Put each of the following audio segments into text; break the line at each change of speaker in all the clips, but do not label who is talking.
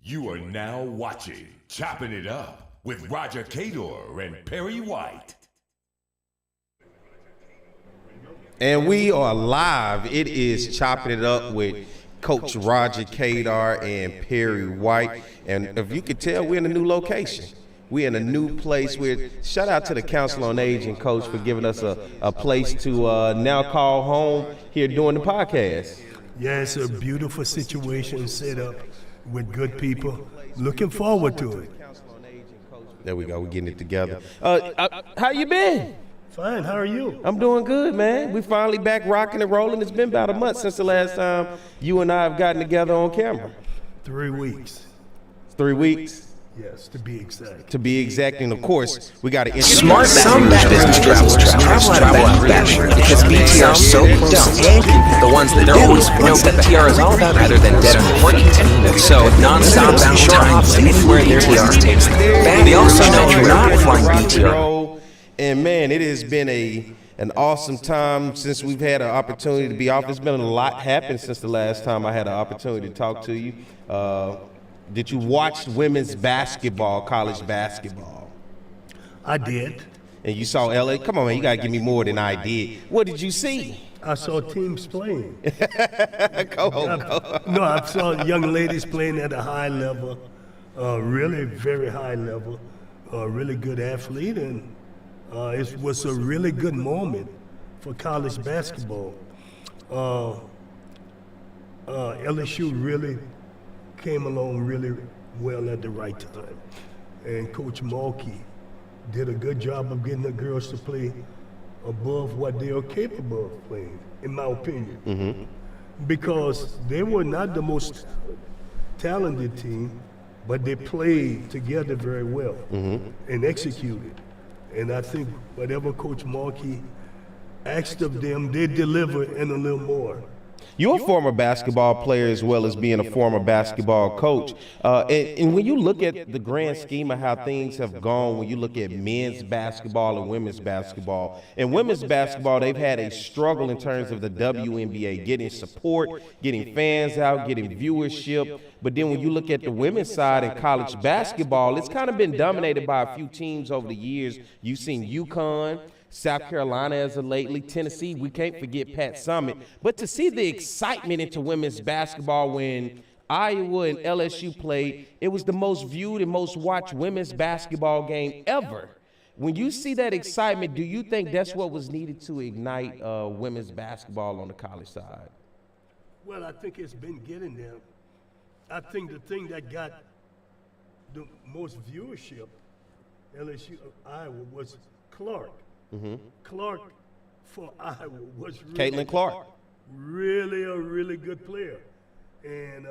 You are now watching Chopping It Up with Roger Cador and Perry White.
And we are live. It is Chopping It Up with Coach Roger Cador and Perry White. And if you could tell, we're in a new location. We're in a new place. Shout out to the Council on Aging, Coach, for giving us a place to now call home here doing the podcast.
Yeah, it's a beautiful situation set up with good people. Looking forward to it.
There we go. We're getting it together. How you been?
Fine. How are you?
I'm doing good, man. We finally back rocking and rolling. It's been about a month since the last time you and I have gotten together on camera.
3 weeks.
3 weeks?
Yes, to be exact.
To be exact, and of course, we got to
smart business travelers travel out of Bachelor because BTR is so close and the ones that do know what BTR is all about rather than dead on the working. So non-stop bounce times anywhere their BTR takes them. They also know you're not flying BTR.
And man, it has been an awesome time since we've had an opportunity to be off. There's been a lot happened since the last time I had an opportunity to talk to you. Did you watch women's basketball, college basketball?
I did.
And you saw LA? Come on, man, you got to give me more than I did. What did you see?
I saw teams playing.
Go on.
No, I saw young ladies playing at a high level, really very high level, really good athlete, and it was a really good moment for college basketball. LSU really came along really well at the right time. And Coach Mulkey did a good job of getting the girls to play above what they are capable of playing, in my opinion.
Mm-hmm.
Because they were not the most talented team, but they played together very well and executed. And I think whatever Coach Mulkey asked of them, they delivered and a little more.
You're a former basketball player as well as being a former basketball coach. And when you look at the grand scheme of how things have gone, when you look at men's basketball and women's basketball, in women's basketball, they've had a struggle in terms of the WNBA, getting support, getting fans out, getting viewership. But then when you look at the women's side in college basketball, it's kind of been dominated by a few teams over the years. You've seen UConn, South Carolina as of lately, Tennessee, we can't forget Pat Summitt. But to see the excitement into women's basketball when Iowa and LSU played, it was the most viewed and most watched women's basketball game ever. When you see that excitement, do you think that's what was needed to ignite women's basketball on the college side?
Well, I think it's been getting there. I think the thing that got the most viewership, LSU, Iowa, was Clark.
Mm-hmm.
Clark for Iowa was
Caitlin Clark.
Really a really good player, and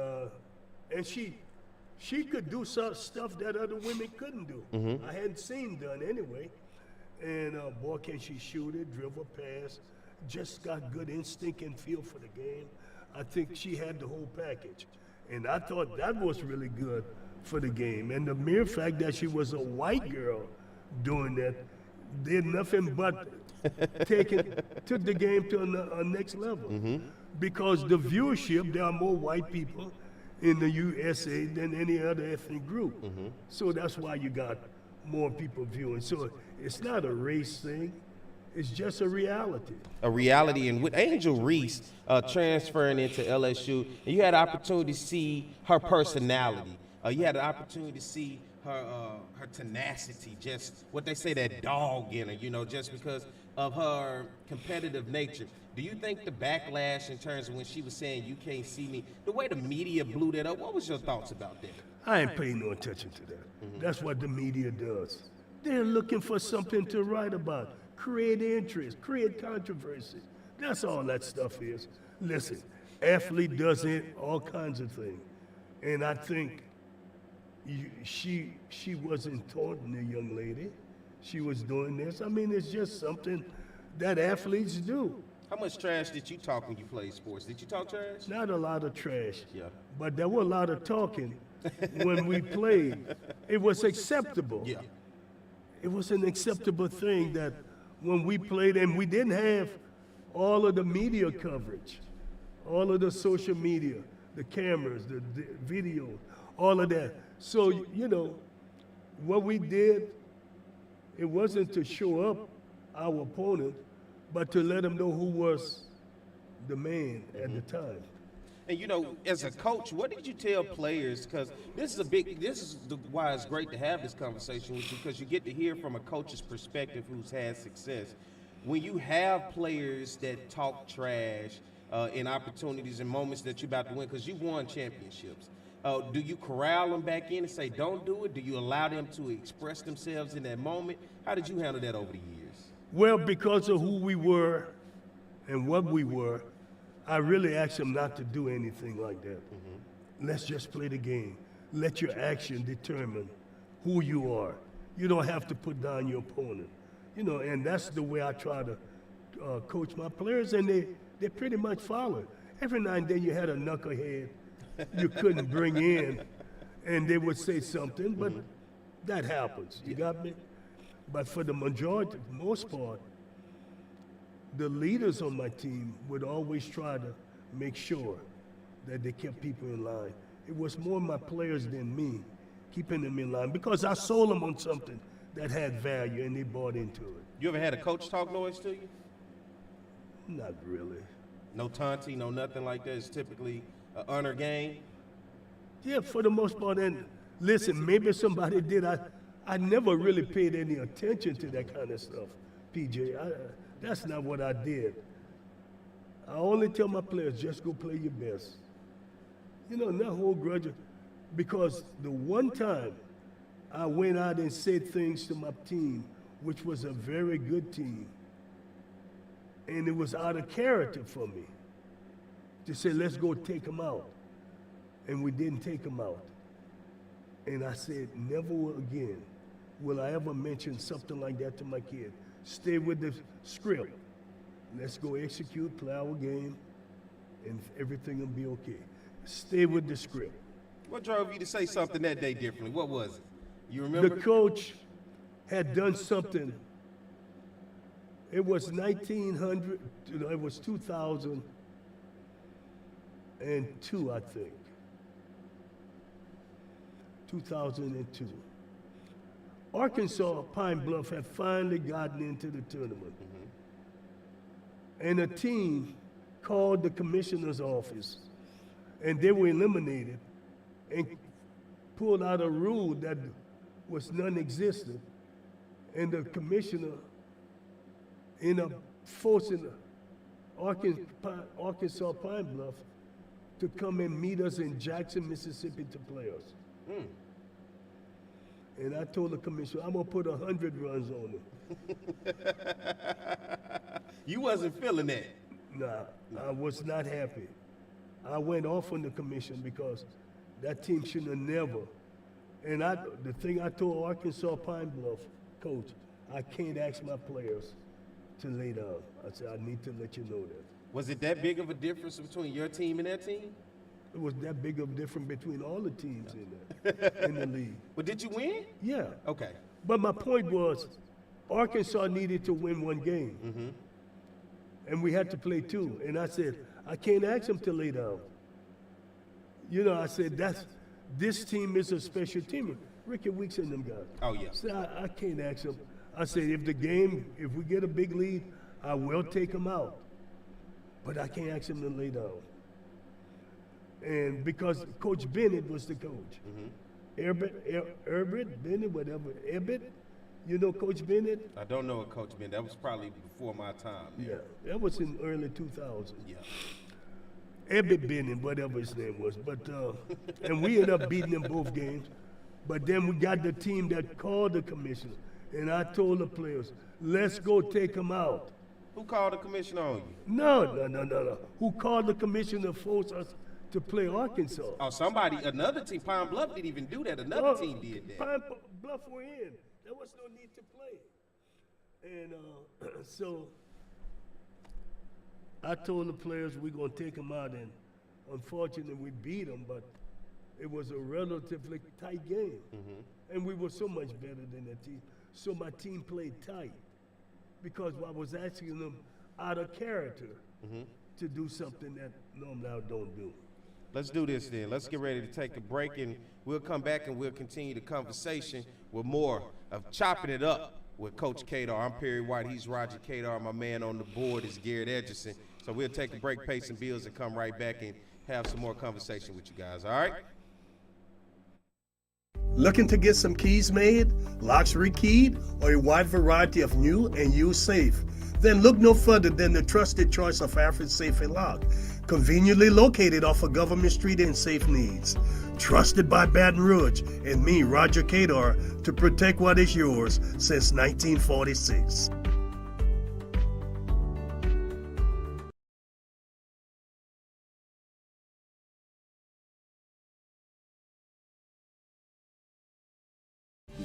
she could do some stuff that other women couldn't do.
Mm-hmm.
I hadn't seen done anyway, and boy, can she shoot it, dribble, pass, just got good instinct and feel for the game. I think she had the whole package, and I thought that was really good for the game. And the mere fact that she was a white girl doing that did nothing but took the game to a next level.
Mm-hmm.
Because the viewership, there are more white people in the USA than any other ethnic group.
Mm-hmm.
So that's why you got more people viewing. So it's not a race thing. It's just a reality.
A reality. And with Angel Reese transferring into LSU, and you had an opportunity to see her personality. You had an opportunity to see her tenacity, just what they say, that dog in her, just because of her competitive nature. Do you think the backlash in terms of when she was saying, "You can't see me," the way the media blew that up, what was your thoughts about that?
I ain't paying no attention to that. That's what the media does. They're looking for something to write about, create interest, create controversy. That's all that stuff is. Listen, athlete does it, all kinds of things. And I think she wasn't taunting the young lady. She was doing this. I mean, it's just something that athletes do.
How much trash did you talk when you played sports? Did you talk trash?
Not a lot of trash.
Yeah.
But there were a lot of talking when we played. It was acceptable.
Yeah.
It was an acceptable thing that when we played, and we didn't have all of the media coverage, all of the social media, the cameras, the video, all of that. So, what we did, it wasn't to show up our opponent, but to let them know who was the man at the time.
And as a coach, what did you tell players? Because this is why it's great to have this conversation with you, because you get to hear from a coach's perspective who's had success. When you have players that talk trash in opportunities and moments that you're about to win, because you won championships, do you corral them back in and say, don't do it? Do you allow them to express themselves in that moment? How did you handle that over the years?
Well, because of who we were and what we were, I really asked them not to do anything like that. Let's just play the game. Let your action determine who you are. You don't have to put down your opponent. And that's the way I try to coach my players, and they pretty much followed. Every now and then you had a knucklehead you couldn't bring in, and they would say something, but that happens. You got me? But for the most part, the leaders on my team would always try to make sure that they kept people in line. It was more my players than me keeping them in line, because I sold them on something that had value and they bought into it.
You ever had a coach talk noise to you?
Not really.
No taunting, no nothing like that. It's typically an honor game.
Yeah, for the most part. And listen, maybe somebody did. I never really paid any attention to that kind of stuff, PJ. That's not what I did. I only tell my players, just go play your best. Not hold grudge. Because the one time I went out and said things to my team, which was a very good team, and it was out of character for me to say, let's go take them out. And we didn't take them out. And I said, never again will I ever mention something like that to my kid. Stay with the script. Let's go execute, play our game, and everything will be okay. Stay with the script.
What drove you to say something that day differently? What was it? You remember?
The coach had done something. It was 1900, it was 2002, I think. 2002. Arkansas Pine Bluff had finally gotten into the tournament. And a team called the commissioner's office, and they were eliminated, and pulled out a rule that was non-existent. And the commissioner ended up forcing Arkansas Pine Bluff to come and meet us in Jackson, Mississippi to play us. And I told the commissioner, I'm going to put 100 runs on them.
You wasn't feeling that.
Nah, I was not happy. I went off on the commission because that team shouldn't have never. And the thing I told Arkansas Pine Bluff coach, I can't ask my players to lay down. I said, I need to let you know that.
Was it that big of a difference between your team and that team?
It was that big of a difference between all the teams in the league.
But did you win?
Yeah.
Okay.
But my point was, Arkansas needed to win one game. And we had to play two. And I said, I can't ask them to lay down. I said, this team is a special team. Ricky Weeks and them guys.
Oh, yeah.
So I can't ask them. I said, if we get a big lead, I will take them out. But I can't ask them to lay down. And because Coach Bennett was the coach. Herbert, Bennett, whatever. Ebbett, you know Coach Bennett?
I don't know a Coach Bennett. That was probably before my time.
Yeah, that was in early 2000.
Yeah.
Ebbett Bennett, whatever his name was. But and we ended up beating them both games. But then we got the team that called the commissioner. And I told the players, let's go take them out.
Who called the commissioner on you?
No. Who called the commissioner to force us to play Arkansas?
Oh, another team, Pine Bluff didn't even do that. Another team did that.
Pine Bluff were in. There was no need to play. And so I told the players we're going to take them out. And unfortunately, we beat them, but it was a relatively tight game. And we were so much better than that team. So my team played tight because I was asking them out of character to do something that normally I don't do.
Let's do this then. Let's get ready to take a break, and we'll come back and we'll continue the conversation with more of Chopping It Up with Coach Cador. I'm Perry White. He's Roger Cador. My man on the board is Garrett Edgerson. So we'll take a break, pay some bills, and come right back and have some more conversation with you guys. All right?
Looking to get some keys made, locks rekeyed, or a wide variety of new and used safe? Then look no further than the trusted choice of Alfred Safe and Lock, conveniently located off of Government Street in Safe Needs. Trusted by Baton Rouge and me, Roger Cador, to protect what is yours since 1946.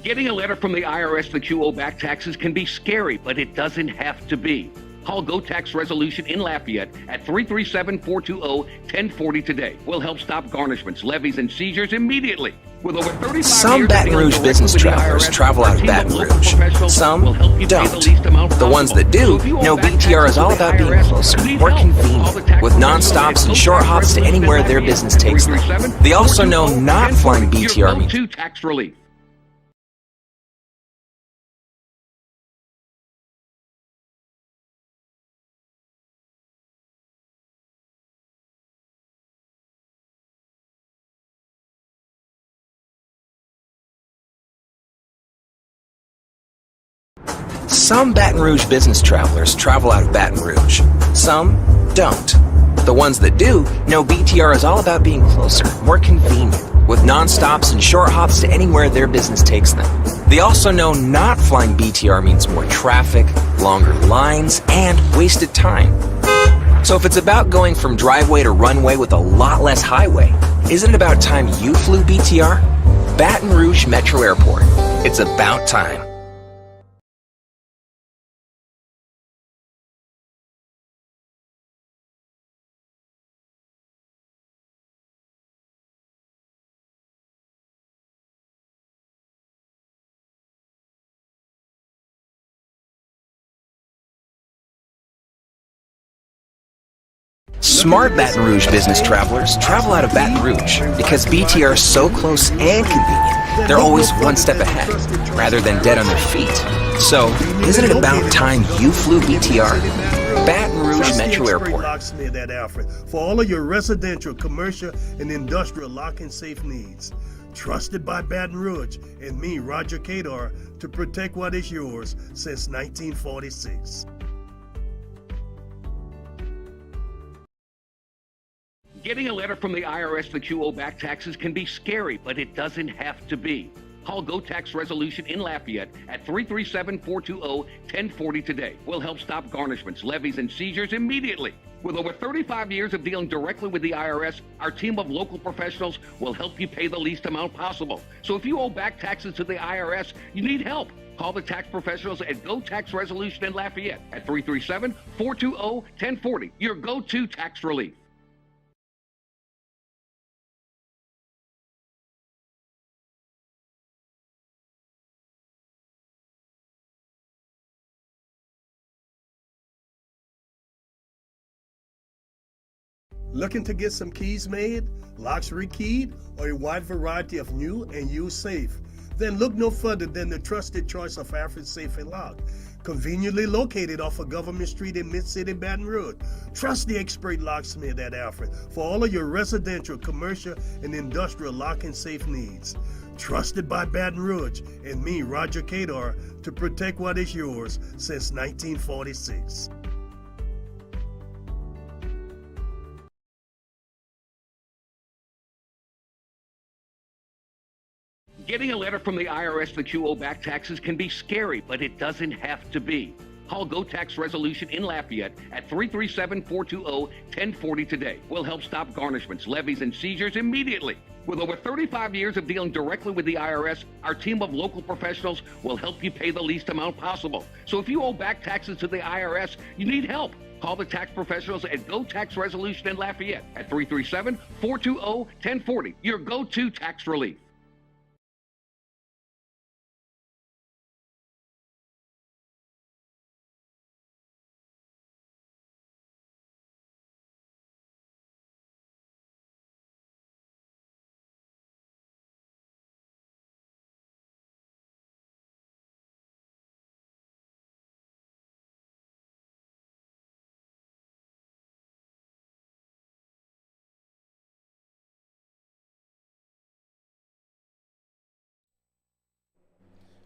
Getting a letter from the IRS that you owe back taxes can be scary, but it doesn't have to be. Call Go Tax Resolution in Lafayette at 337-420-1040 today. We'll help stop garnishments, levies, and seizures immediately. With over 35
Some
years
Baton
of
Rouge
dealing
business
directly with the
travelers
IRS,
travel
our
out of
team
Baton
local
Rouge.
professionals
Some
will help you pay
don't.
the least amount
The ones
possible.
that do
So if you owe
know
back
BTR is
taxes
all
to the
about being
IRS,
closer,
you need
more
help. Call the
convenient,
tax
with
professionals
nonstops
at
and
Go
short
Tax
hops to
Resolution
anywhere
in
their
Lafayette
business takes them.
337-420-1040.
They also know not flying BTR means
Your go-to tax relief.
Some Baton Rouge business travelers travel out of Baton Rouge. Some don't. The ones that do know BTR is all about being closer, more convenient, with nonstops and short hops to anywhere their business takes them. They also know not flying BTR means more traffic, longer lines, and wasted time. So if it's about going from driveway to runway with a lot less highway, isn't it about time you flew BTR? Baton Rouge Metro Airport. It's about time. Smart Baton Rouge business travelers travel out of Baton Rouge because BTR is so close and convenient. They're always one step ahead, rather than dead on their feet. So, isn't it about time you flew BTR? Baton Rouge Metro Airport.
Locksmith at Alfred for all of your residential, commercial, and industrial lock and safe needs. Trusted by Baton Rouge and me, Roger Cador, to protect what is yours since 1946.
Getting a letter from the IRS that you owe back taxes can be scary, but it doesn't have to be. Call Go Tax Resolution in Lafayette at 337-420-1040 today. We'll help stop garnishments, levies, and seizures immediately. With over 35 years of dealing directly with the IRS, our team of local professionals will help you pay the least amount possible. So if you owe back taxes to the IRS, you need help. Call the tax professionals at Go Tax Resolution in Lafayette at 337-420-1040. Your go-to tax relief.
Looking to get some keys made, locks rekeyed, or a wide variety of new and used safe? Then look no further than the trusted choice of Alfred Safe and Lock, conveniently located off of Government Street in Mid-City, Baton Rouge. Trust the expert locksmith at Alfred for all of your residential, commercial, and industrial lock and safe needs. Trusted by Baton Rouge and me, Roger Cador, to protect what is yours since 1946.
Getting a letter from the IRS that you owe back taxes can be scary, but it doesn't have to be. Call Go Tax Resolution in Lafayette at 337-420-1040 today. We'll help stop garnishments, levies, and seizures immediately. With over 35 years of dealing directly with the IRS, our team of local professionals will help you pay the least amount possible. So if you owe back taxes to the IRS, you need help. Call the tax professionals at Go Tax Resolution in Lafayette at 337-420-1040. Your go-to tax relief.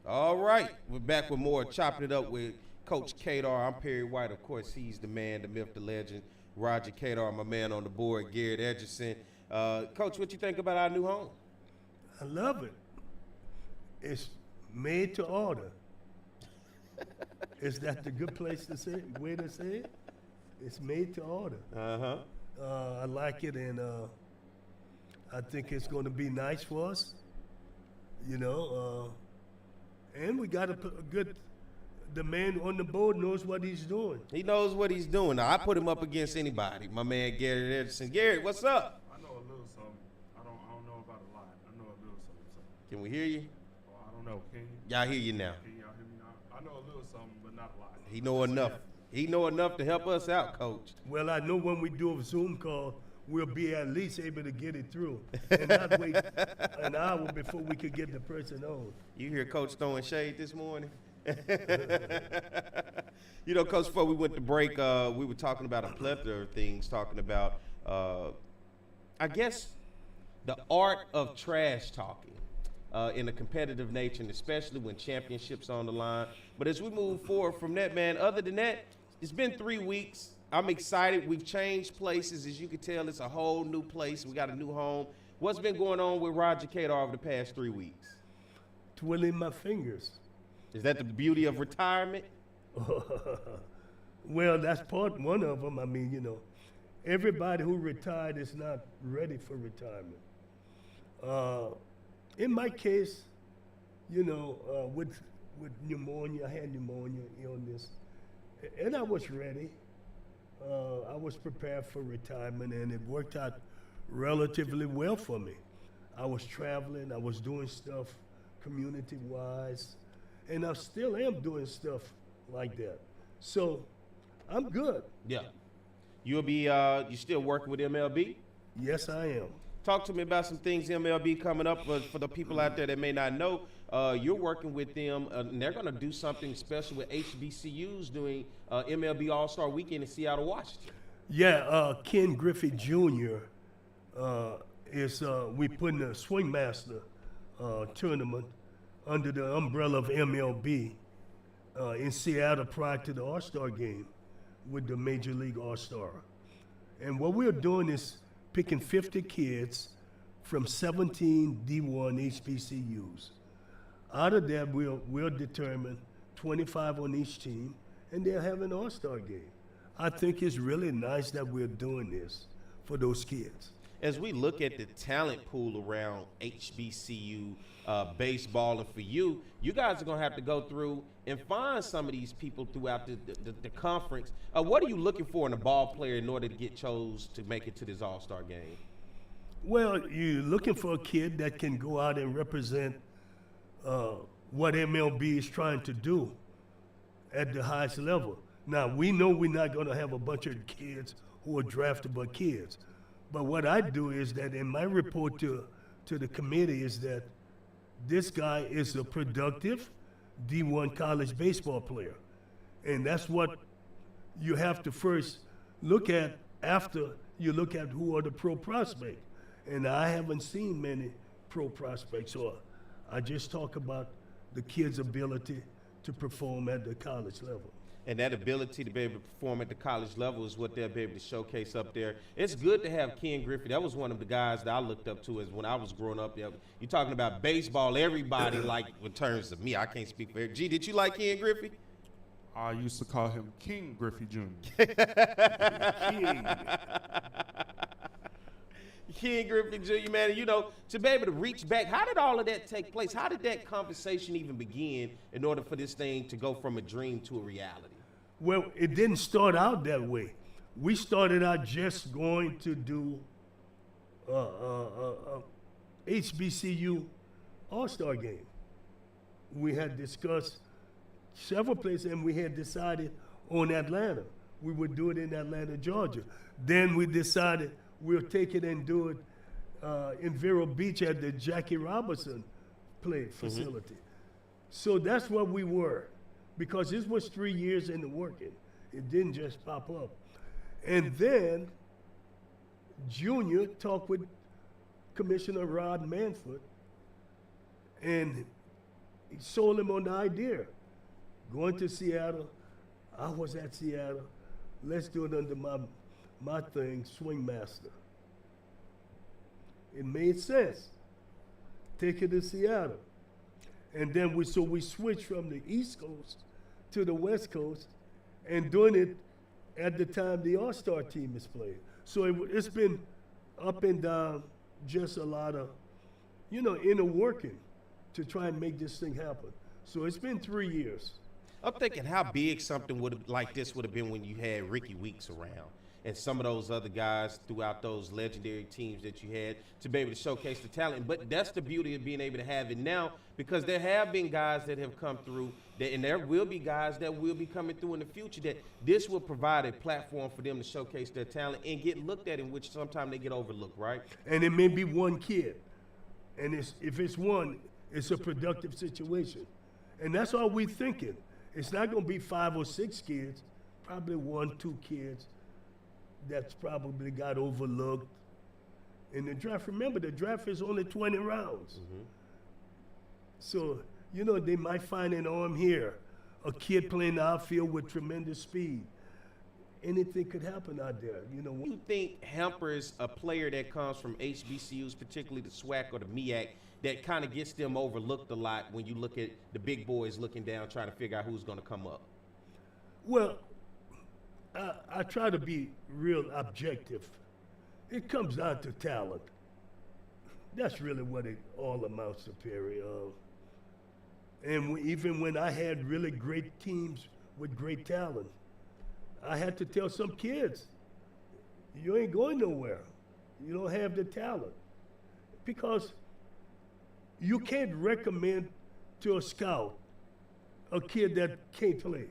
All right, we're back with more Chopping It Up with Coach Cador. I'm Perry White. Of course, he's the man, the myth, the legend, Roger Cador, my man on the board, Garrett Edgerson. Coach, what you think about our new home?
I love it. It's made to order. Is that the good place to say it? Way to say it? It's made to order. I like it, and I think it's going to be nice for us. You know, and we got a good. The man on the board knows what he's doing.
He knows what he's doing. Now, I put him up against anybody. My man, Garrett Edgerson. Garrett, what's up?
I know a little something. I don't know about a lot. I know a little something.
Can we hear you?
Oh, I don't know. Can you?
Y'all hear you now.
Can y'all hear me now? I know a little something, but not a lot.
He know enough. He know enough to help us out, Coach.
Well, I know when we do a Zoom call, we'll be at least able to get it through and not wait an hour before we could get the person on.
You hear Coach throwing shade this morning? You know, Coach, before we went to break, we were talking about a plethora of things, talking about, I guess, the art of trash talking in a competitive nature, and especially when championships on the line. But as we move forward from that, man, other than that, it's been 3 weeks. I'm excited. We've changed places. As you can tell, it's a whole new place. We got a new home. What's been going on with Roger Cador over the past 3 weeks?
Twiddling my fingers.
Is that the beauty of retirement?
Well, that's one of them. I mean, you know, everybody who retired is not ready for retirement. In my case, you know, with pneumonia, I had pneumonia illness, and I was ready. I was prepared for retirement, and it worked out relatively well for me. I was traveling, I was doing stuff community-wise, and I still am doing stuff like that. So I'm good.
Yeah. You'll be, you still working with MLB?
Yes, I am.
Talk to me about some things MLB coming up for the people out there that may not know. You're working with them, and they're going to do something special with HBCUs doing MLB All-Star Weekend in Seattle, Washington.
Yeah, Ken Griffey Jr. Is we putting a Swing Master tournament under the umbrella of MLB in Seattle prior to the All-Star game with the Major League All-Star. And what we're doing is picking 50 kids from 17 D1 HBCUs. Out of that, we'll determine 25 on each team, and they'll have an All-Star game. I think it's really nice that we're doing this for those kids.
As we look at the talent pool around HBCU baseball, and for you guys are going to have to go through and find some of these people throughout the conference. What are you looking for in a ball player in order to get chose to make it to this All-Star game?
Well, you're looking for a kid that can go out and represent what MLB is trying to do at the highest level. Now, we know we're not going to have a bunch of kids who are draftable kids. But what I do is that in my report to the committee is that this guy is a productive D1 college baseball player. And that's what you have to first look at after you look at who are the pro prospects. And I haven't seen many pro prospects, so I just talk about the kid's ability to perform at the college level.
And that ability to be able to perform at the college level is what they'll be able to showcase up there. It's good to have Ken Griffey. That was one of the guys that I looked up to as when I was growing up. You're talking about baseball, everybody like in terms of me. I can't speak for Eric. G, did you like Ken Griffey?
I used to call him King Griffey Jr.
Ken Griffey Jr., man, you know, to be able to reach back, how did all of that take place? How did that conversation even begin in order for this thing to go from a dream to a reality?
Well, it didn't start out that way. We started out just going to do HBCU All-Star game. We had discussed several places, and we had decided on Atlanta. We would do it in Atlanta, Georgia. Then we decided we'll take it and do it in Vero Beach at the Jackie Robinson play facility. So that's what we were, because this was 3 years in the working. It didn't just pop up. And then Junior talked with Commissioner Rod Manford, and he sold him on the idea. Going to Seattle, I was at Seattle. Let's do it under my thing, Swing Master. It made sense. Take it to Seattle. And then we switched from the East Coast to the West Coast and doing it at the time the All-Star team is playing. So it's been up and down, just a lot of, inner working to try and make this thing happen. So it's been 3 years.
I'm thinking how big something like this would have been when you had Ricky Weeks around and some of those other guys throughout those legendary teams that you had to be able to showcase the talent. But that's the beauty of being able to have it now, because there have been guys that have come through, and there will be guys that will be coming through in the future, that this will provide a platform for them to showcase their talent and get looked at, in which sometimes they get overlooked, right?
And it may be one kid. And if it's one, it's a productive situation. And that's all we're thinking. It's not going to be 5 or 6 kids, probably 1, 2 kids that's probably got overlooked in the draft. Remember, the draft is only 20 rounds. So, they might find an arm here, a kid playing the outfield with tremendous speed. Anything could happen out there.
What do you think hampers a player that comes from HBCUs, particularly the SWAC or the MEAC, that kind of gets them overlooked a lot when you look at the big boys looking down, trying to figure out who's going to come up?
Well, I try to be real objective. It comes down to talent. That's really what it all amounts to, Perry. And even when I had really great teams with great talent, I had to tell some kids, you ain't going nowhere. You don't have the talent. Because you can't recommend to a scout a kid that can't play.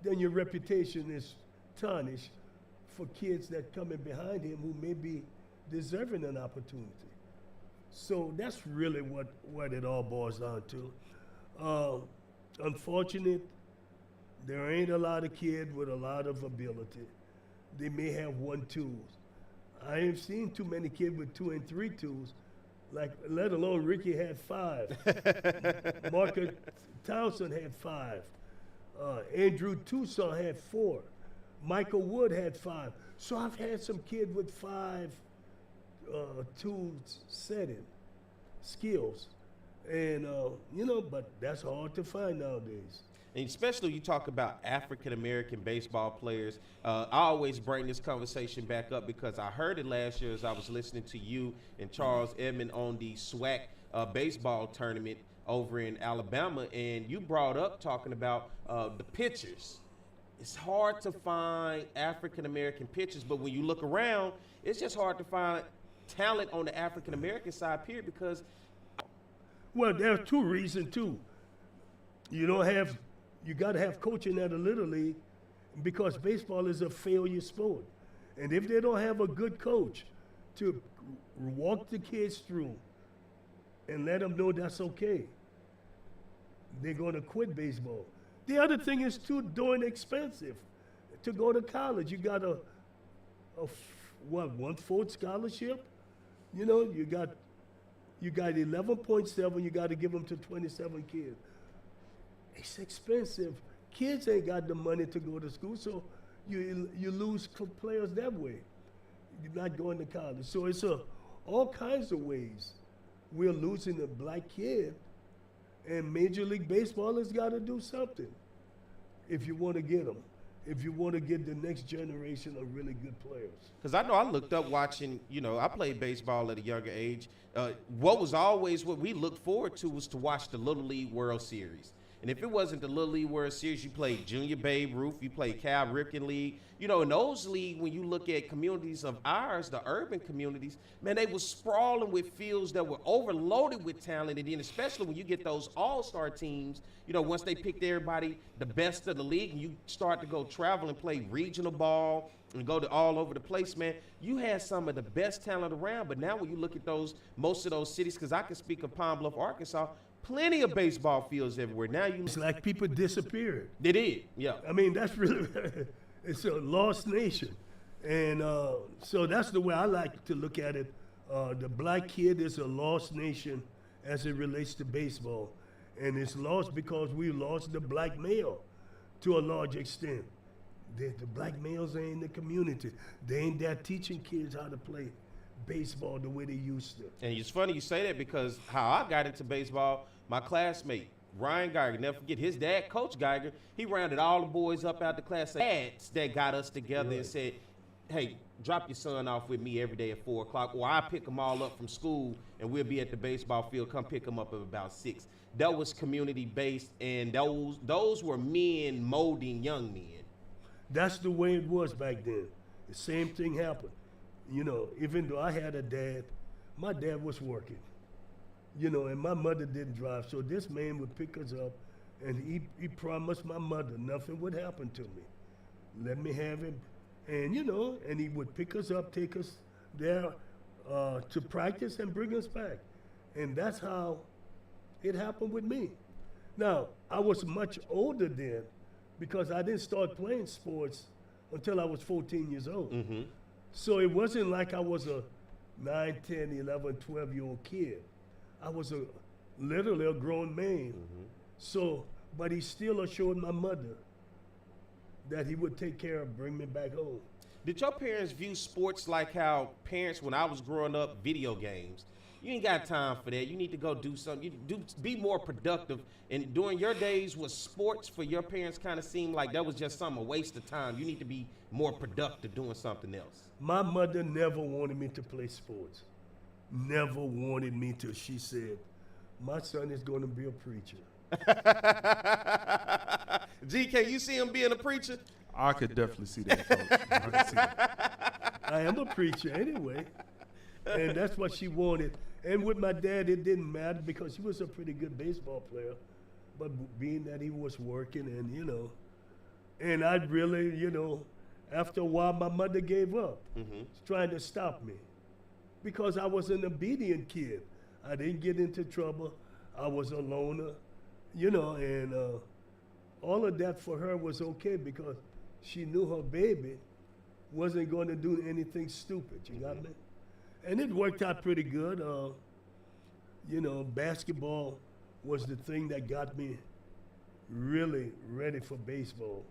Then your reputation is tarnished for kids that coming behind him who may be deserving an opportunity. So that's really what it all boils down to. Unfortunate, there ain't a lot of kids with a lot of ability. They may have 1 2. I ain't seen too many kids with 2 and 3 2s, let alone Ricky had 5. Marcus Townsend had 5. Andrew Toussaint had 4. Michael Wood had 5. So I've had some kid with 5 tools setting skills. And, but that's hard to find nowadays.
And especially you talk about African-American baseball players. I always bring this conversation back up because I heard it last year as I was listening to you and Charles Edmond on the SWAC baseball tournament over in Alabama, and you brought up talking about the pitchers. It's hard to find African-American pitchers, but when you look around, it's just hard to find talent on the African-American side, period, because...
Well, there are 2 reasons, too. You got to have coaching at a little league, because baseball is a failure sport. And if they don't have a good coach to walk the kids through and let them know that's okay. They're going to quit baseball. The other thing is too darn expensive to go to college. You got a 1/4 scholarship. You know, you got 11.7. You got to give them to 27 kids. It's expensive. Kids ain't got the money to go to school, so you lose players that way. You're not going to college. So it's all kinds of ways we're losing a black kid, and Major League Baseball has got to do something if you want to get them, if you want to get the next generation of really good players.
Because I know I looked up watching, I played baseball at a younger age. What we looked forward to was to watch the Little League World Series. And if it wasn't the Little League World Series, you played Junior Babe Ruth, you played Cal Ripken League. In those leagues, when you look at communities of ours, the urban communities, man, they were sprawling with fields that were overloaded with talent. And then especially when you get those all-star teams, once they picked everybody, the best of the league, and you start to go travel and play regional ball and go to all over the place, man, you had some of the best talent around. But now when you look at most of those cities, because I can speak of Pine Bluff, Arkansas, plenty of baseball fields everywhere. Now
it's like people disappeared.
They did, yeah.
I mean, that's really, it's a lost nation. And so that's the way I like to look at it. The black kid is a lost nation as it relates to baseball. And it's lost because we lost the black male to a large extent. The black males ain't in the community. They ain't there teaching kids how to play baseball the way they used to.
And it's funny you say that because how I got into baseball, my classmate, Ryan Geiger, never forget his dad, Coach Geiger, he rounded all the boys up out the class that got us together and said, hey, drop your son off with me every day at 4 o'clock, or I pick them all up from school and we'll be at the baseball field, come pick them up at about 6. That was community-based, and those were men molding young men.
That's the way it was back then. The same thing happened. Even though I had a dad, my dad was working, and my mother didn't drive. So this man would pick us up, and he promised my mother nothing would happen to me. Let me have him. And, and he would pick us up, take us there to practice and bring us back. And that's how it happened with me. Now, I was much older then because I didn't start playing sports until I was 14 years old. Mm-hmm. So it wasn't like I was a 9, 10, 11, 12-year-old kid. I was literally a grown man. Mm-hmm. So, but he still assured my mother that he would take care of, bring me back home.
Did your parents view sports like how parents, when I was growing up, video games? You ain't got time for that. You need to go do something. Be more productive. And during your days, was sports for your parents kind of seemed like that was just a waste of time? You need to be more productive doing something else.
My mother never wanted me to play sports. Never wanted me to. She said, my son is going to be a preacher.
G, can you see him being a preacher?
I could definitely see that, Coach. I could see that.
I am a preacher anyway. And that's what she wanted. And with my dad, it didn't matter because he was a pretty good baseball player. But being that he was working and, and I really, after a while, my mother gave up, trying to stop me because I was an obedient kid. I didn't get into trouble. I was a loner, and all of that for her was okay because she knew her baby wasn't going to do anything stupid. You got me? And it worked out pretty good. Basketball was the thing that got me really ready for baseball.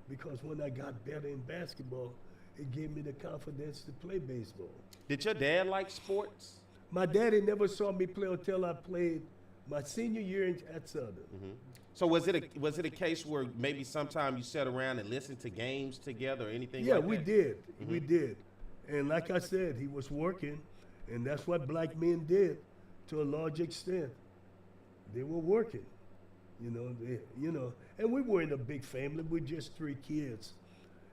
Because when I got better in basketball, it gave me the confidence to play baseball.
Did your dad like sports?
My daddy never saw me play until I played my senior year at Southern. Mm-hmm.
So was it a case where maybe sometime you sat around and listened to games together or anything
like
that?
Yeah, we did. Mm-hmm. We did. And like I said, he was working, and that's what black men did to a large extent. They were working, and we weren't a big family. We're just 3 kids.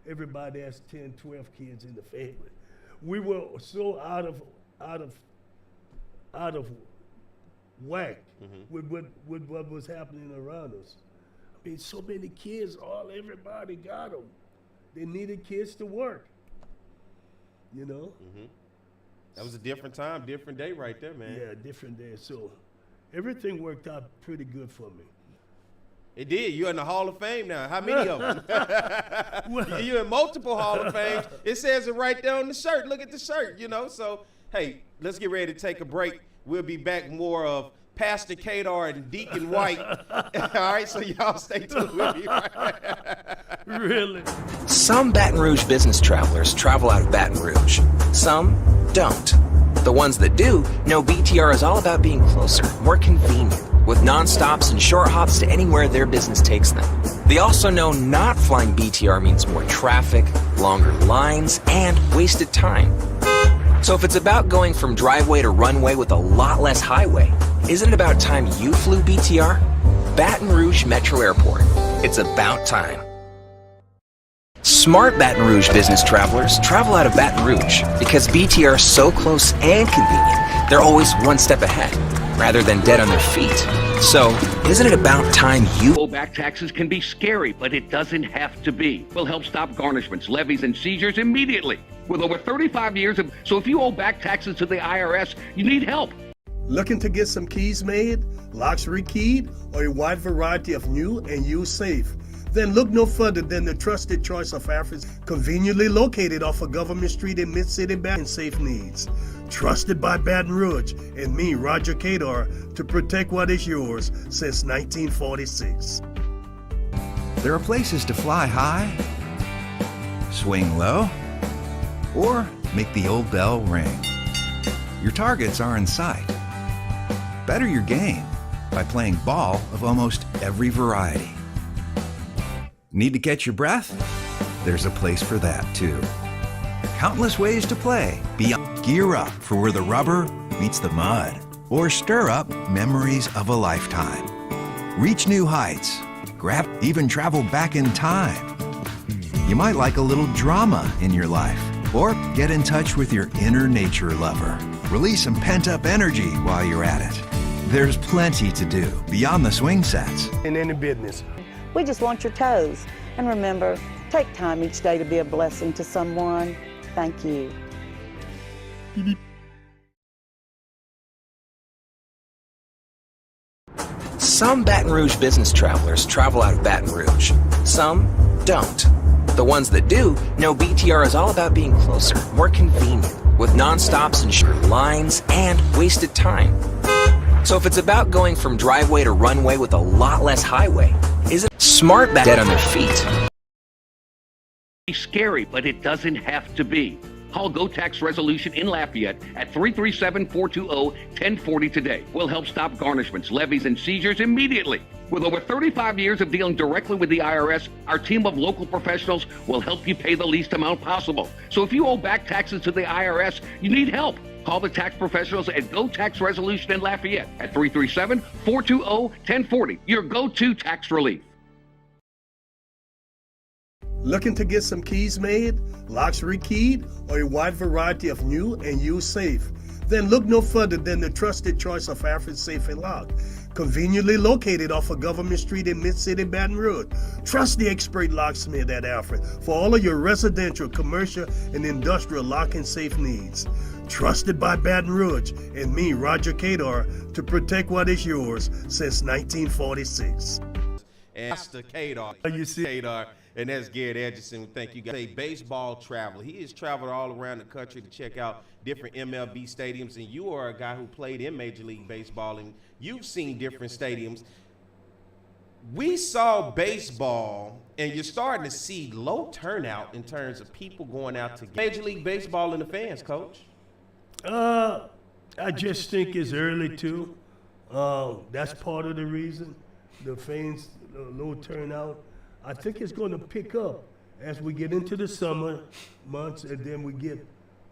Everybody has 10, 12 kids in the family. We were so out of whack with what was happening around us. I mean, so many kids, everybody got them. They needed kids to work.
That was a different time, different day right there, man.
Yeah, different day. So everything worked out pretty good for me.
It did. You're in the Hall of Fame now. How many of them? You're in multiple Hall of Fames. It says it right there on the shirt. Look at the shirt, you know. So, hey, let's get ready to take a break. We'll be back more of Pastor Cador and Deacon White. All right, so y'all stay tuned with me.
Really?
Some Baton Rouge business travelers travel out of Baton Rouge. Some don't. The ones that do know BTR is all about being closer, more convenient, with non-stops and short hops to anywhere their business takes them. They also know not flying BTR means more traffic, longer lines, and wasted time. So if it's about going from driveway to runway with a lot less highway, isn't it about time you flew BTR? Baton Rouge Metro Airport. It's about time. Smart Baton Rouge business travelers travel out of Baton Rouge because BTR is so close and convenient, they're always one step ahead, rather than dead on their feet. So, isn't it about time you...
Owe back taxes can be scary, but it doesn't have to be. We'll help stop garnishments, levies, and seizures immediately. With over 35 years of... So if you owe back taxes to the IRS, you need help.
Looking to get some keys made, locks rekeyed, or a wide variety of new and used safe? Then look no further than the trusted choice of Africans, conveniently located off of Government Street in Mid-City Baton Safe Needs. Trusted by Baton Rouge and me, Roger Cador, to protect what is yours since 1946.
There are places to fly high, swing low, or make the old bell ring. Your targets are in sight. Better your game by playing ball of almost every variety. Need to catch your breath? There's a place for that too. Countless ways to play. Gear up for where the rubber meets the mud, or stir up memories of a lifetime. Reach new heights. Even travel back in time. You might like a little drama in your life, or get in touch with your inner nature lover. Release some pent-up energy while you're at it. There's plenty to do beyond the swing sets.
In any business.
We just want your toes. And remember, take time each day to be a blessing to someone. Thank you.
Some Baton Rouge business travelers travel out of Baton Rouge. Some don't. The ones that do know BTR is all about being closer, more convenient, with non-stops and short lines and wasted time. So if it's about going from driveway to runway with a lot less highway, isn't smart dead on their feet?
It's scary, but it doesn't have to be. Call Go Tax Resolution in Lafayette at 337-420-1040 today. We'll help stop garnishments, levies, and seizures immediately. With over 35 years of dealing directly with the IRS, our team of local professionals will help you pay the least amount possible. So if you owe back taxes to the IRS, you need help. Call the tax professionals at Go Tax Resolution in Lafayette at 337-420-1040. Your go-to tax relief.
Looking to get some keys made, locks rekeyed, or a wide variety of new and used safe? Then look no further than the trusted choice of African Safe and Lock, conveniently located off of Government Street in Mid-City Baton Rouge. Trust the expert locksmith at Alfred for all of your residential, commercial, and industrial lock and safe needs. Trusted by Baton Rouge and me, Roger Cador, to protect what is yours since 1946.
And Pastor Cador,
You see,
Cador, and that's Garrett Edgerson. Thank you guys. A baseball traveler. He has traveled all around the country to check out different MLB stadiums, and you are a guy who played in Major League Baseball, and you've seen different stadiums. We saw baseball, and you're starting to see low turnout in terms of people going out to Major League Baseball and the fans, Coach.
I just think it's early too. That's part of the reason. The fans, low turnout. I think it's going to pick up as we get into the summer months, and then we get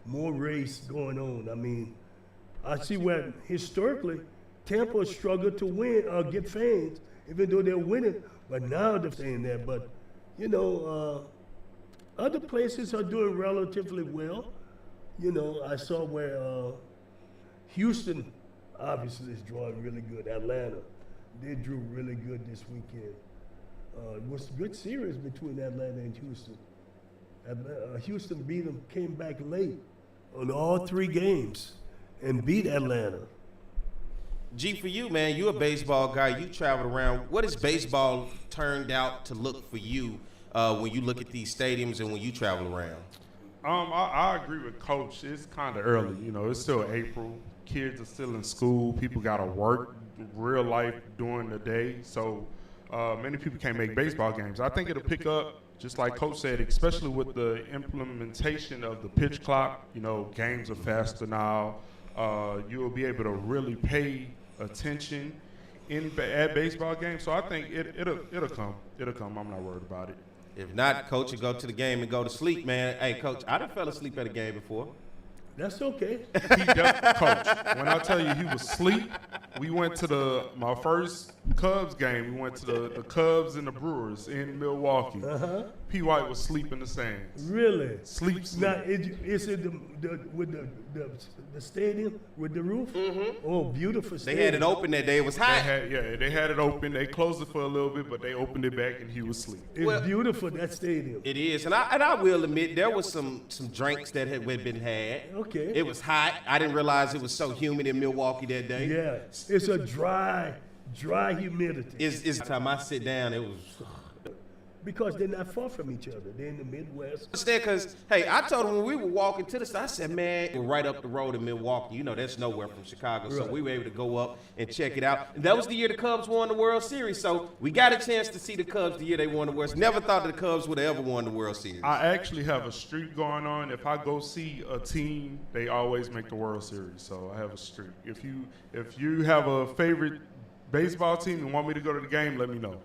more race going on. I mean, I see where historically Tampa struggled to win, get fans, even though they're winning. But now they're saying that. But you know, other places are doing relatively well. You know, I saw where Houston obviously is drawing really good. Atlanta, they drew really good this weekend. It was a good series between Atlanta and Houston. Houston beat them, came back late on all 3 games and beat Atlanta.
G, for you, man, you're a baseball guy. You traveled around. What has baseball turned out to look for you when you look at these stadiums and when you travel around?
I agree with Coach. It's kind of early. You know, it's still April. Kids are still in school. People got to work real life during the day. So many people can't make baseball games. I think it'll pick up, just like Coach said, especially with the implementation of the pitch clock. You know, games are faster now. You'll be able to really pay attention at baseball games. So I think it'll come. It'll come. I'm not worried about it.
If not, Coach, you go to the game and go to sleep, man. Hey, Coach, I done fell asleep at a game before.
That's okay.
Coach, when I tell you he was asleep, we went to my first Cubs game. We went to the Cubs and the Brewers in Milwaukee. P. White was asleep in the stands.
Really?
Sleep.
Now, is it with the stadium with the roof? Oh, beautiful stadium.
They had it open that day. It was hot.
They had it open. They closed it for a little bit, but they opened it back and he was asleep.
It's beautiful, that stadium.
It is, and I will admit there was some drinks that had been had.
Okay.
It was hot. I didn't realize it was so humid in Milwaukee that day.
Yeah, it's a dry humidity.
It's the time I sit down, it was.
Because they're not far from each other. They're in the Midwest.
Because, hey, I told them when we were walking to the side, I said, man, we're right up the road in Milwaukee. You know, that's nowhere from Chicago. So we were able to go up and check it out. And that was the year the Cubs won the World Series. So we got a chance to see the Cubs the year they won the World Series. Never thought the Cubs would have ever won the World Series.
I actually have a streak going on. If I go see a team, they always make the World Series. So I have a streak. If you have a favorite baseball team and want me to go to the game, let me know.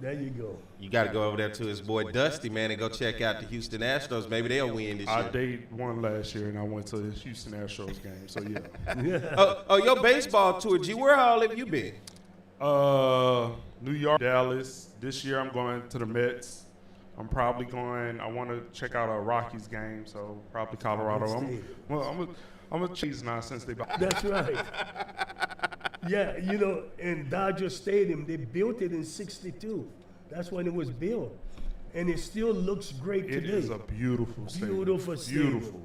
There you go.
You got to go over there to his boy Dusty, man, and go check out the Houston Astros. Maybe they'll win this year.
They won last year, and I went to the Houston Astros game. So yeah.
Your baseball tour, G. Where all have you been?
New York, Dallas. This year I'm going to the Mets. I'm probably going. I want to check out a Rockies game, so probably Colorado. I'm a cheese now since they.
That's right. Yeah, you know, in Dodger Stadium, they built it in '62. That's when it was built, and it still looks great today.
It is a beautiful stadium.
Beautiful stadium.
Beautiful.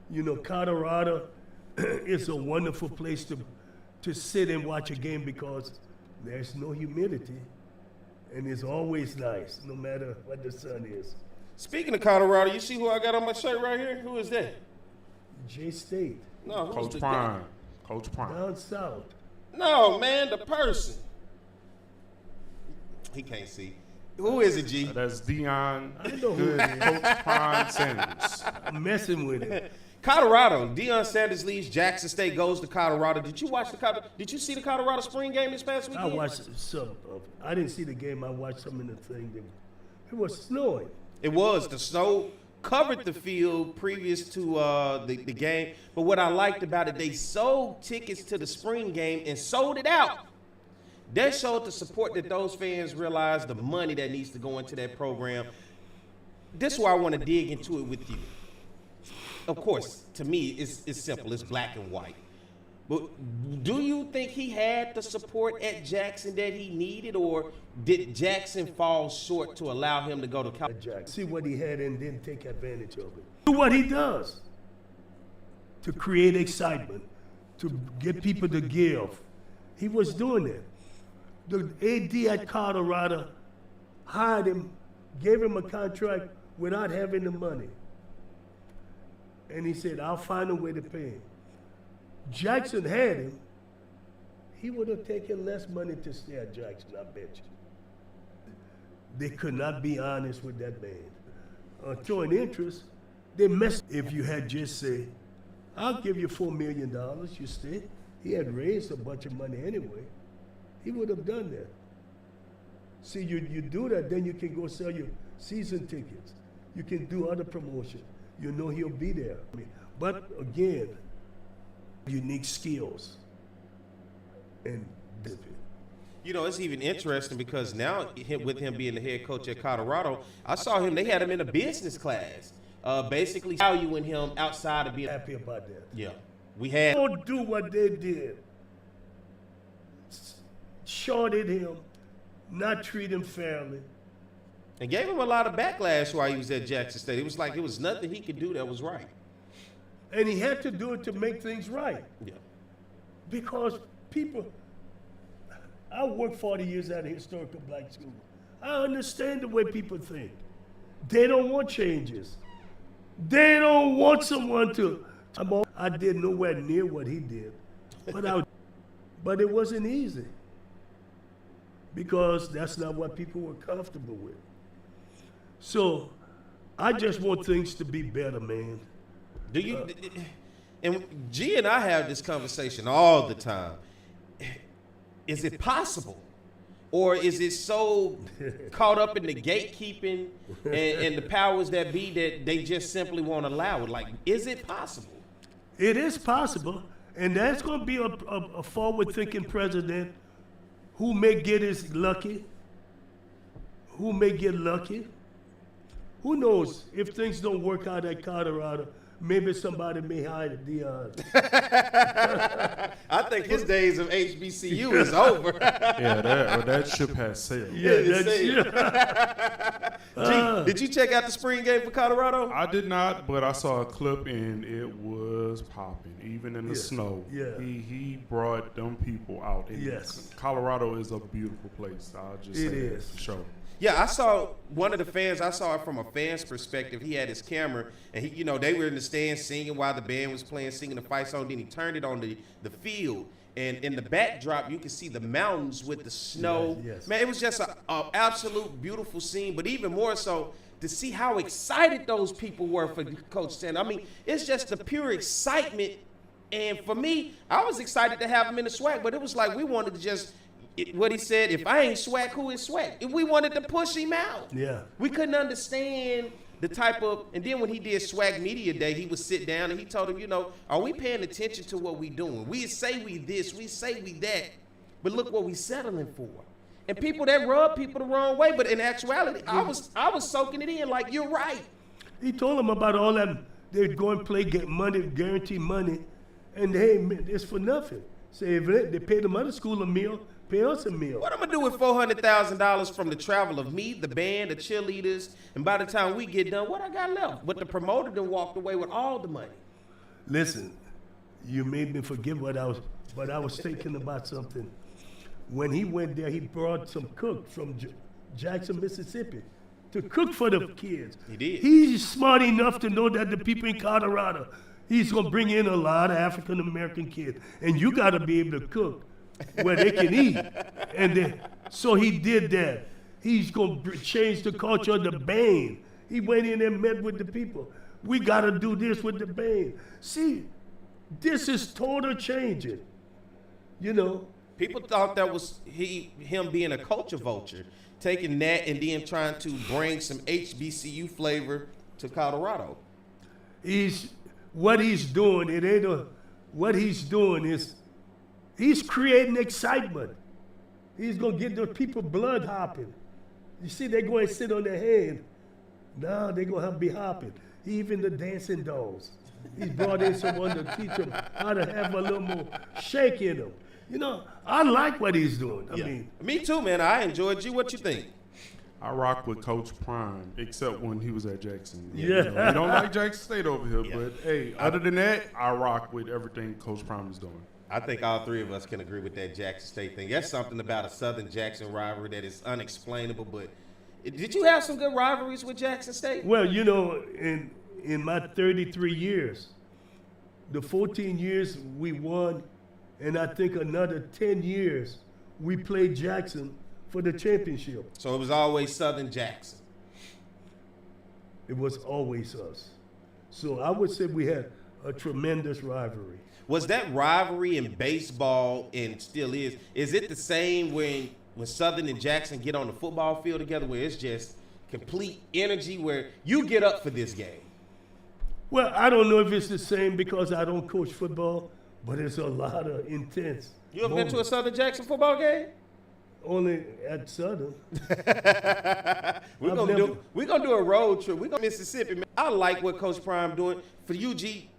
You know, Colorado is a wonderful place to sit and watch a game because there's no humidity, and it's always nice, no matter what the sun is.
Speaking of Colorado, you see who I got on my shirt right here? Who is that?
J-State.
No,
Coach Prime. Coach Prime.
Down south.
No, man, the person. He can't see. Who is it, G?
That's Deion.
I know who it is.
Coach Prime Sanders.
I'm messing with it.
Colorado. Deion Sanders leaves. Jackson State goes to Colorado. Did you see the Colorado spring game this past weekend?
I watched some of it. I didn't see the game. I watched some of the thing. It was snowing.
It was. The snow covered the field previous to the game. But what I liked about it, they sold tickets to the spring game and sold it out. That showed the support that those fans realize, the money that needs to go into that program. This is why I want to dig into it with you. Of course, to me, it's simple. It's black and white. But do you think he had the support at Jackson that he needed, or did Jackson fall short to allow him to go to college?
See what he had and then take advantage of it. Do what he does to create excitement, to get people to give. He was doing it. The AD at Colorado hired him, gave him a contract without having the money. And he said, I'll find a way to pay him. Jackson had him, he would have taken less money to stay at Jackson, I bet you. They could not be honest with that man. Showing interest, they messed. If you had just said, I'll give you $4 million, you stay. He had raised a bunch of money anyway. He would have done that. See, you do that, then you can go sell your season tickets. You can do other promotion. You know he'll be there. But again, unique skills. And
you know, it's even interesting because now with him being the head coach at Colorado, I saw him, they had him in a business class, basically valuing him outside of being
happy about that.
Yeah. We had
don't do what they did. Shorted him, not treat him fairly.
And gave him a lot of backlash while he was at Jackson State. It was like it was nothing he could do that was right.
And he had to do it to make things right.
Yeah.
Because people, I worked 40 years at a historical black school. I understand the way people think. They don't want changes. They don't want someone to. I did nowhere near what he did, but it wasn't easy because that's not what people were comfortable with. So I just want things to be better, man.
Do you? And G and I have this conversation all the time. Is it possible? Or is it so caught up in the gatekeeping and the powers that be that they just simply won't allow it? Like, is it possible?
It is possible. And that's going to be a forward-thinking president who may get his lucky. Who may get lucky. Who knows? If things don't work out at Colorado, maybe somebody may hire Dion.
I think his days of HBCU is over.
Yeah, that ship has sailed.
Yeah, that's
Did you check out the spring game for Colorado?
I did not, but I saw a clip and it was popping, even in the snow.
Yeah.
He brought them people out. And
Yes.
Colorado is a beautiful place. I'll just say that for sure.
Yeah, I saw one of the fans. I saw it from a fan's perspective. He had his camera, and they were in the stands singing while the band was playing, singing the fight song. Then he turned it on the field, and in the backdrop, you could see the mountains with the snow.
Yes.
Man, it was just an absolute beautiful scene. But even more so, to see how excited those people were for Coach Sanders. I mean, it's just the pure excitement. And for me, I was excited to have him in the SWAC, but it was like we wanted to just. What he said, if I ain't SWAC, who is SWAC? If we wanted to push him out.
Yeah.
We couldn't understand the type of, and then when he did SWAC Media Day, he would sit down and he told him, are we paying attention to what we doing? We say we this, we say we that, but look what we settling for. And people that rub people the wrong way, but in actuality, I was soaking it in like, you're right.
He told them about all that. They'd go and play, get money, guarantee money, and hey, it's for nothing. Say if they pay the other school a meal, pay us a meal.
What I'm gonna do with $400,000 from the travel of me, the band, the cheerleaders, and by the time we get done, what I got left? But the promoter done walked away with all the money.
Listen, you made me forget what I was thinking about something. When he went there, he brought some cook from Jackson, Mississippi, to cook for the kids.
He did.
He's smart enough to know that the people in Colorado, he's gonna bring in a lot of African American kids, and you got to be able to cook where they can eat. And so he did that. He's going to change the culture of the band. He went in and met with the people. We got to do this with the band. See, this is total changing.
People thought that was him being a culture vulture, taking that and then trying to bring some HBCU flavor to Colorado.
What he's doing is he's creating excitement. He's going to get the people blood hopping. You see, they're going to sit on their head. Now they're going to be hopping. Even the dancing dolls. He's brought in someone to teach them how to have a little more shake in them. I like what he's doing. I mean,
me too, man. I enjoyed you. What you think?
I rock with Coach Prime, except when he was at Jackson.
Yeah.
We don't like Jackson State over here, but hey, other than that, I rock with everything Coach Prime is doing.
I think all three of us can agree with that Jackson State thing. That's something about a Southern Jackson rivalry that is unexplainable. But did you have some good rivalries with Jackson State?
Well, in my 33 years, the 14 years we won, and I think another 10 years we played Jackson for the championship.
So it was always Southern Jackson.
It was always us. So I would say we had a tremendous rivalry.
Was that rivalry in baseball, and still is it the same when Southern and Jackson get on the football field together, where it's just complete energy, where you get up for this game?
Well, I don't know if it's the same because I don't coach football, but it's a lot of intense.
You ever been to a Southern Jackson football game?
Only at Southern.
We're gonna do a road trip. We're going to Mississippi, man. I like what Coach Prime doing. For you, G,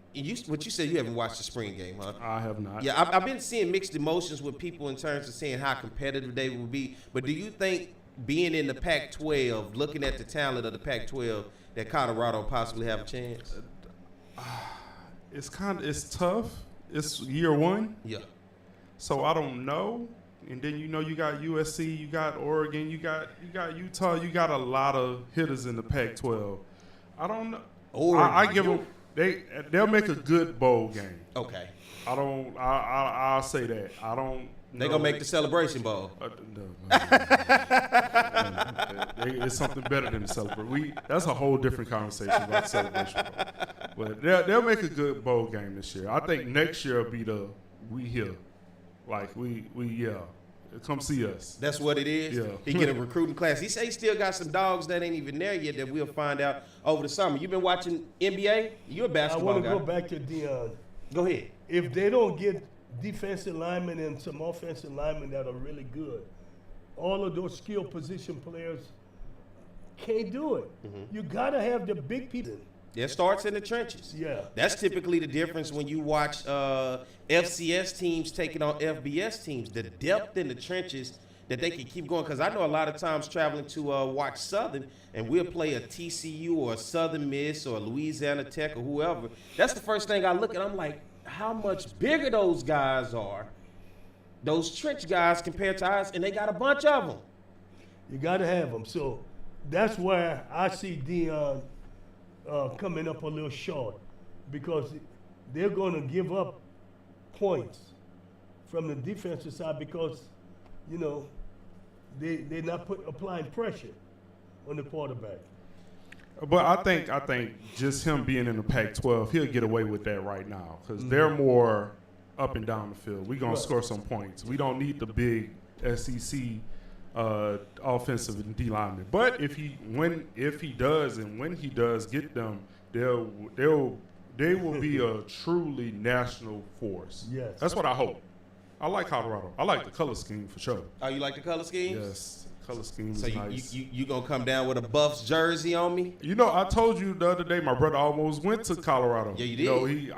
what you said, you haven't watched the spring game, huh?
I have not.
Yeah, I've been seeing mixed emotions with people in terms of seeing how competitive they will be. But do you think being in the Pac-12, looking at the talent of the Pac-12, that Colorado possibly have a chance?
It's tough. It's year one.
Yeah.
So I don't know. And then you got USC, you got Oregon, you got Utah, you got a lot of hitters in the Pac-12. I don't know. I give them they'll make a good bowl game.
Okay.
I'll say that. I don't.
They gonna make the Celebration Bowl.
No. It's something better than the celebration. That's a whole different conversation about the Celebration Bowl. But they'll make a good bowl game this year. I think next year will be we here. Like we come see us.
That's what it is.
Yeah.
He get a recruiting class. He say he still got some dogs that ain't even there yet that we'll find out over the summer. You been watching NBA? You a basketball guy.
I want to go back to Deion.
Go ahead.
If they don't get defensive linemen and some offensive linemen that are really good, all of those skill position players can't do it. Mm-hmm. You got to have the big people.
It starts in the trenches.
Yeah.
That's typically the difference when you watch FCS teams taking on FBS teams. The depth in the trenches that they can keep going. Because I know a lot of times traveling to watch Southern, and we'll play a TCU or a Southern Miss or Louisiana Tech or whoever. That's the first thing I look at. I'm like, how much bigger those guys are, those trench guys compared to us, and they got a bunch of them.
You got to have them. So that's where I see Deion coming up a little short, because they're going to give up points from the defensive side because, they're not applying pressure on the quarterback.
But I think just him being in the Pac-12, he'll get away with that right now because they're more up and down the field. We're going to score some points. We don't need the big SEC offensive and D linemen. But if he does get them, they will be a truly national force.
Yes.
That's what I hope. I like Colorado. I like the color scheme for sure.
Oh, you like the color scheme?
Yes. Color scheme
so
is nice.
you gonna come down with a Buffs jersey on me?
I told you the other day my brother almost went to Colorado.
Yeah, you did.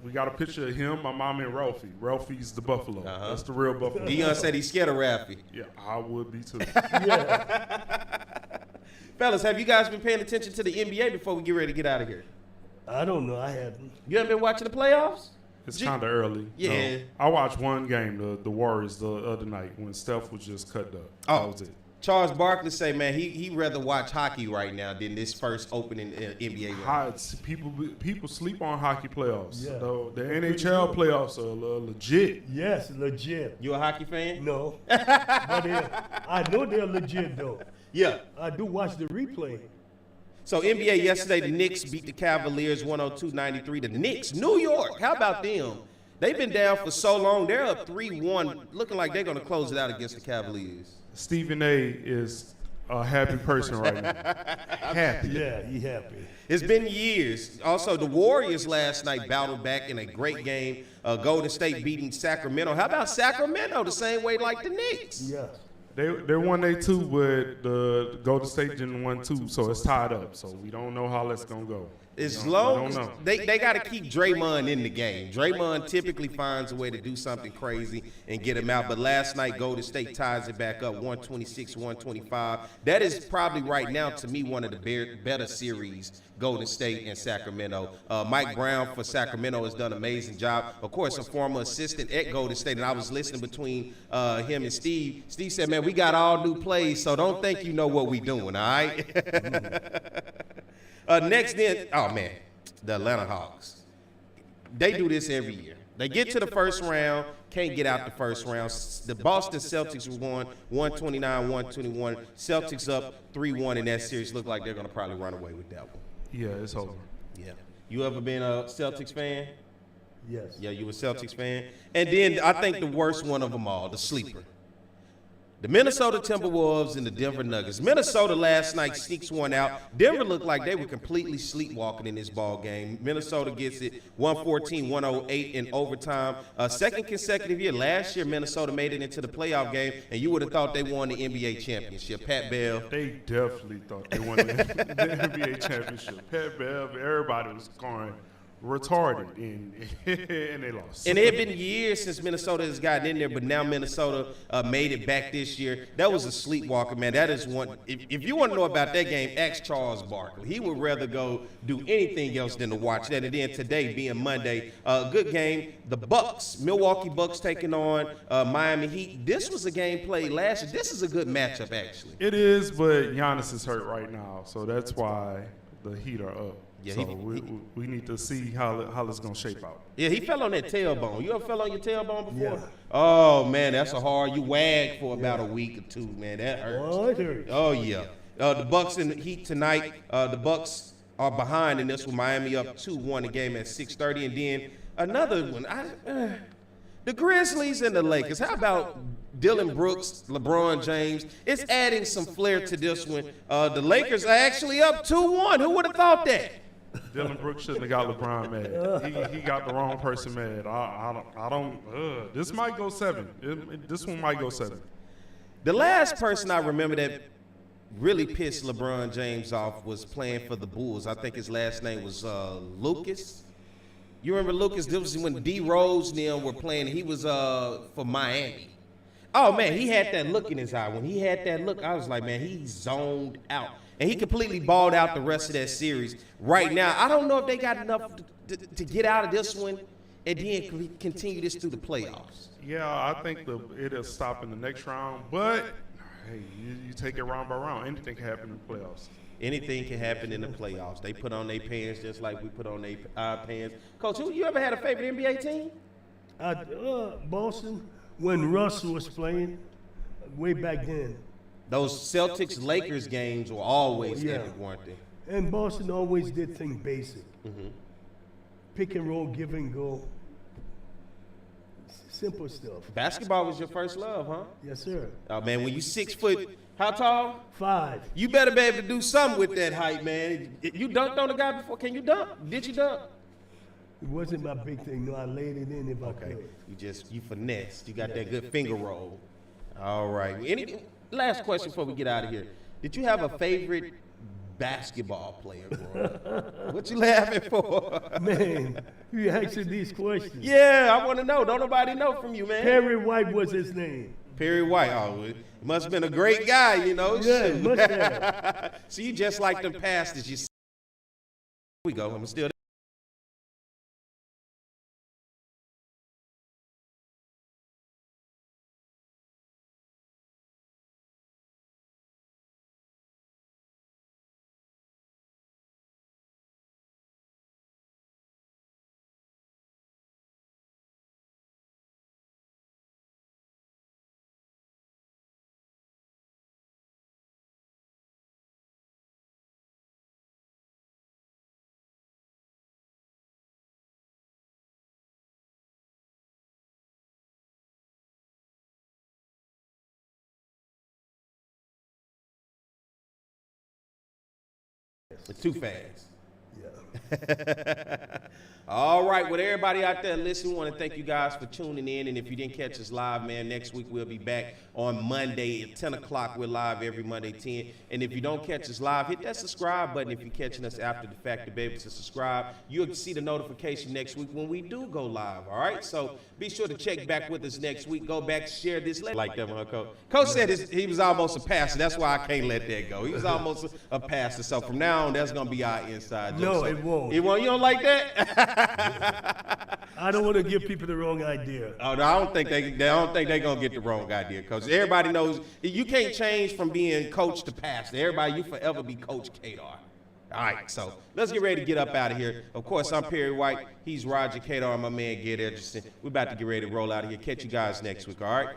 We got a picture of him, my mom, and Ralphie. Ralphie's the Buffalo. Uh-huh. That's the real Buffalo.
Deion said he's scared of Ralphie.
Yeah, I would be too.
Fellas, have you guys been paying attention to the NBA before we get ready to get out of here?
I don't know. I haven't.
You haven't been watching the playoffs?
It's kind of early.
Yeah.
No, I watched one game, the Warriors, the other night when Steph was just cut up.
Oh.
That was it.
Charles Barkley say, man, he'd rather watch hockey right now than this first opening NBA run.
People sleep on hockey playoffs.
Yeah.
The NHL playoffs are legit.
Yes, legit.
You a hockey fan?
No. But I know they're legit, though.
Yeah.
I do watch the replay.
So NBA yesterday, the Knicks beat the Cavaliers 102-93. The Knicks, New York, how about them? They've been down for so long. They're up 3-1, looking like they're going to close it out against the Cavaliers.
Stephen A. is a happy person right now. Happy.
Yeah, he happy.
It's been years. Also, the Warriors last night battled back in a great game. Golden State beating Sacramento. How about Sacramento the same way like the Knicks?
Yes.
They won 2, but the Golden State didn't win 2, so it's tied up. So we don't know how that's going to go.
As long as they got to keep Draymond in the game. Draymond typically finds a way to do something crazy and get him out. But last night, Golden State ties it back up 126-125. That is probably right now, to me, one of the better series, Golden State and Sacramento. Mike Brown for Sacramento has done an amazing job. Of course, a former assistant at Golden State, and I was listening between him and Steve. Steve said, man, we got all new plays, so don't think you know what we doing, all right? Next then, the Atlanta Hawks. They do this every year. They get to the first round, can't get out the first round. The Boston Celtics won 129-121. Celtics up 3-1 in that series. Look like they're going to probably run away with that one.
Yeah, it's over.
Yeah. You ever been a Celtics fan?
Yes.
Yeah, you a Celtics fan? And then I think the worst one of them all, the sleeper. The Minnesota Timberwolves and the Denver Nuggets. Minnesota last night sneaks one out. Denver looked like they were completely sleepwalking in this ball game. Minnesota gets it 114-108 in overtime. Second consecutive year. Last year, Minnesota made it into the playoff game, and you would have thought they won the NBA championship. Pat Bev.
They definitely thought they won the NBA championship. Pat Bev, everybody was scoring retarded, and and they lost.
And it had been years since Minnesota has gotten in there, but now Minnesota made it back this year. That was a sleepwalker, man. That is one. If you want to know about that game, ask Charles Barkley. He would rather go do anything else than to watch that. And then today being Monday, good game. The Bucks, Milwaukee Bucks taking on Miami Heat. This was a game played last year. This is a good matchup, actually.
It is, but Giannis is hurt right now, so that's why the Heat are up.
Yeah,
so we need to see how it's going to shape out.
Yeah, he fell on that tailbone. You ever fell on your tailbone before?
Yeah.
Oh, man, that's a hard. You wag for about a week or two, man. That hurts.
Oh, it hurts.
Oh, yeah. The Bucks and the Heat tonight. The Bucks are behind in this with Miami up 2-1 the game at 6:30. And then another one. The Grizzlies and the Lakers. How about Dylan Brooks, LeBron James? It's adding some flair to this one. The Lakers are actually up 2-1. Who would have thought that?
Dylan Brooks shouldn't have got LeBron mad. He got the wrong person mad. I don't. This might go 7. This one might go 7.
The last person I remember that really pissed LeBron James off was playing for the Bulls. I think his last name was Lucas. You remember Lucas? This was when D. Rose and them were playing. He was for Miami. Oh, man, he had that look in his eye. When he had that look, I was like, man, he zoned out. And he completely balled out the rest of that series. Right now, I don't know if they got enough to get out of this one and then continue this through the playoffs.
Yeah, I think it'll stop in the next round. But, hey, you take it round by round. Anything can happen in the playoffs.
Anything can happen in the playoffs. They put on their pants just like we put on our pants. Coach, you ever had a favorite NBA team?
Boston, when Russ was playing, way back then.
Those Celtics-Lakers games were always epic, weren't they?
And Boston always did things basic.
Mm-hmm.
Pick and roll, give and go. Simple stuff.
Basketball was your first love, huh?
Yes, sir.
Oh, man, when you 6 foot, how tall?
5.
You better be able to do something with that height, man. You dunked on a guy before. Can you dunk? Did you dunk?
It wasn't my big thing. No, I laid it in if I could.
You finessed. You got that good finger roll. All right. Last question before we get out of here. Did you have a favorite basketball player growing up? What you laughing for?
Man, you asking these questions.
Yeah, I want to know. Don't nobody know from you, man.
Perry White was his name.
Perry White. Oh, it must have been a great guy, you know.
Yeah, must have.
So you just like them pastors. Here we go. I'm still too fast.
Yeah.
All right, with everybody out there listening, we want to thank you guys for tuning in. And if you didn't catch us live, man, next week we'll be back on Monday at 10 o'clock. We're live every Monday, 10. And if you don't catch us live, hit that subscribe button if you're catching us after the fact to be able to subscribe. You'll see the notification next week when we do go live, all right? So be sure to check back with us next week. Go back, share this. Like that one, Coach. Coach said he was almost a pastor. That's why I can't let that go. He was almost a pastor. So from now on, that's going to be our inside joke.
No,
So
it won't.
It won't? You don't like that?
I don't want to give people the wrong idea.
Oh, no, I don't think they're gonna get the wrong idea, because everybody knows you can't change from being coach to pastor. Everybody, you forever be Coach Cador. All right, so let's get ready to get up out of here. Of course, I'm Perry White. He's Roger Cador, my man Ged Edgerton. We're about to get ready to roll out of here. Catch you guys next week. All right.